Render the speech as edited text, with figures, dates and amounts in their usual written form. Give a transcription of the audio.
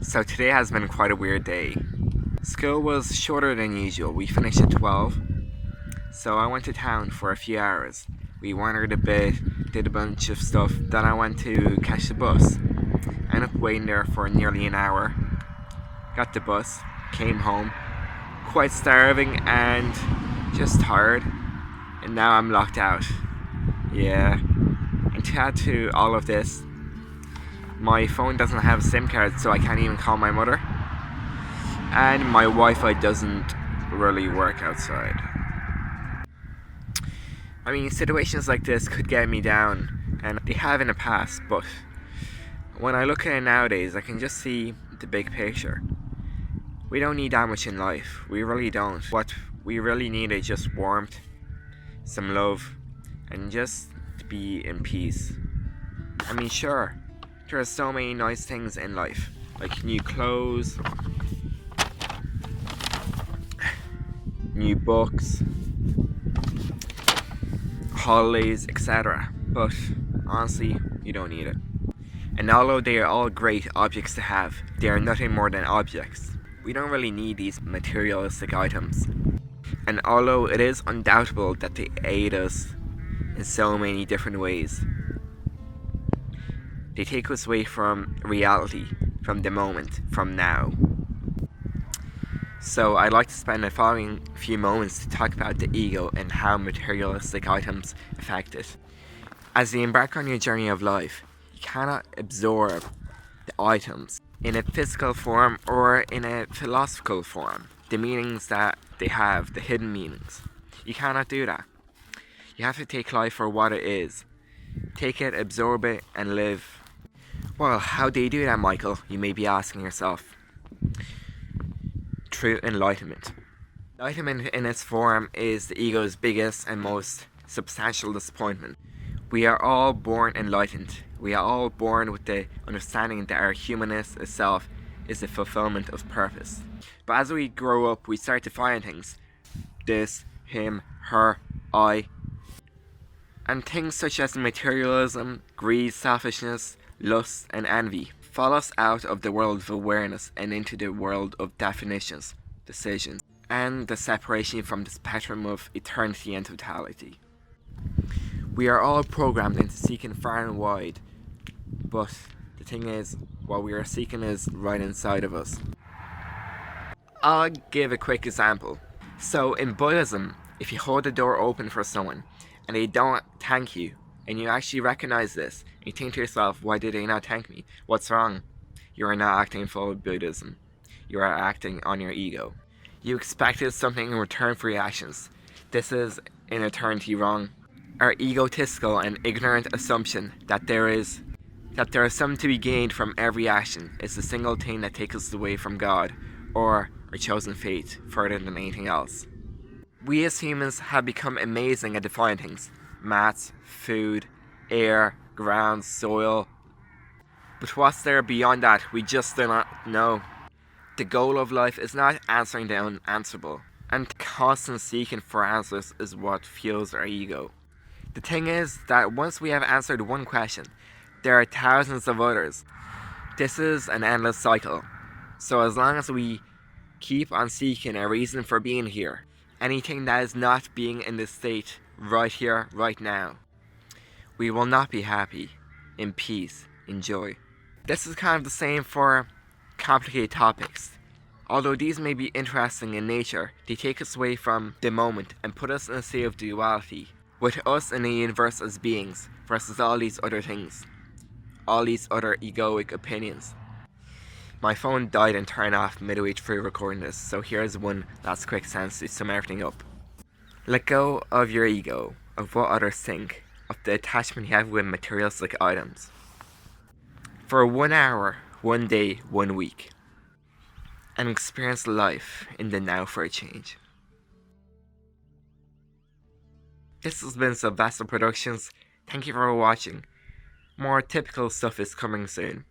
So today has been quite a weird day. School was shorter than usual. We finished at 12, so I went to town for a few hours. We wandered a bit, did a bunch of stuff, then I went to catch the bus. Ended up waiting there for nearly an hour. Got the bus, came home, quite starving and just tired, and now I'm locked out. Yeah. And to add to all of this, my phone doesn't have a SIM card, so I can't even call my mother. And my Wi-Fi doesn't really work outside. I mean, situations like this could get me down, and they have in the past, but when I look at it nowadays, I can just see the big picture. We don't need that much in life. We really don't. What we really need is just warmth, some love, and just to be in peace. I mean, sure, there are so many nice things in life, like new clothes, new books, holidays, etc. But honestly, you don't need it. And although they are all great objects to have, they are nothing more than objects. We don't really need these materialistic items. And although it is undoubtable that they aid us in so many different ways, they take us away from reality, from the moment, from now. So I'd like to spend the following few moments to talk about the ego and how materialistic items affect it. As you embark on your journey of life, you cannot absorb the items in a physical form or in a philosophical form, the meanings that they have, the hidden meanings. You cannot do that. You have to take life for what it is. Take it, absorb it, and live. Well, how do you do that, Michael? You may be asking yourself. Through enlightenment. Enlightenment in its form is the ego's biggest and most substantial disappointment. We are all born enlightened. We are all born with the understanding that our humanness itself is the fulfillment of purpose. But as we grow up, we start to find things. This, him, her, I. And things such as materialism, greed, selfishness, lust, and envy fall us out of the world of awareness and into the world of definitions, decisions, and the separation from the spectrum of eternity and totality. We are all programmed into seeking far and wide, but the thing is, what we are seeking is right inside of us. I'll give a quick example. So in Buddhism, if you hold the door open for someone and they don't thank you, and you actually recognize this, and you think to yourself, why did they not thank me? What's wrong? You are not acting in full Buddhism. You are acting on your ego. You expected something in return for your actions. This is in eternity wrong. Our egotistical and ignorant assumption that there is something to be gained from every action is the single thing that takes us away from God or our chosen fate further than anything else. We as humans have become amazing at defining things. Maths, food, air, ground, soil. But what's there beyond that, we just do not know. The goal of life is not answering the unanswerable, and constant seeking for answers is what fuels our ego. The thing is that once we have answered one question, there are thousands of others. This is an endless cycle. So as long as we keep on seeking a reason for being here, anything that is not being in this state right here, right now, we will not be happy, in peace, in joy. This is kind of the same for complicated topics. Although these may be interesting in nature, they take us away from the moment and put us in a state of duality, with us in the universe as beings versus all these other things, all these other egoic opinions. My phone died and turned off midway through recording this, so here's one last quick sentence to sum everything up. Let go of your ego, of what others think, of the attachment you have with materialistic items. For 1 hour, 1 day, 1 week, and experience life in the now for a change. This has been Sylwester Productions. Thank you for watching. More typical stuff is coming soon.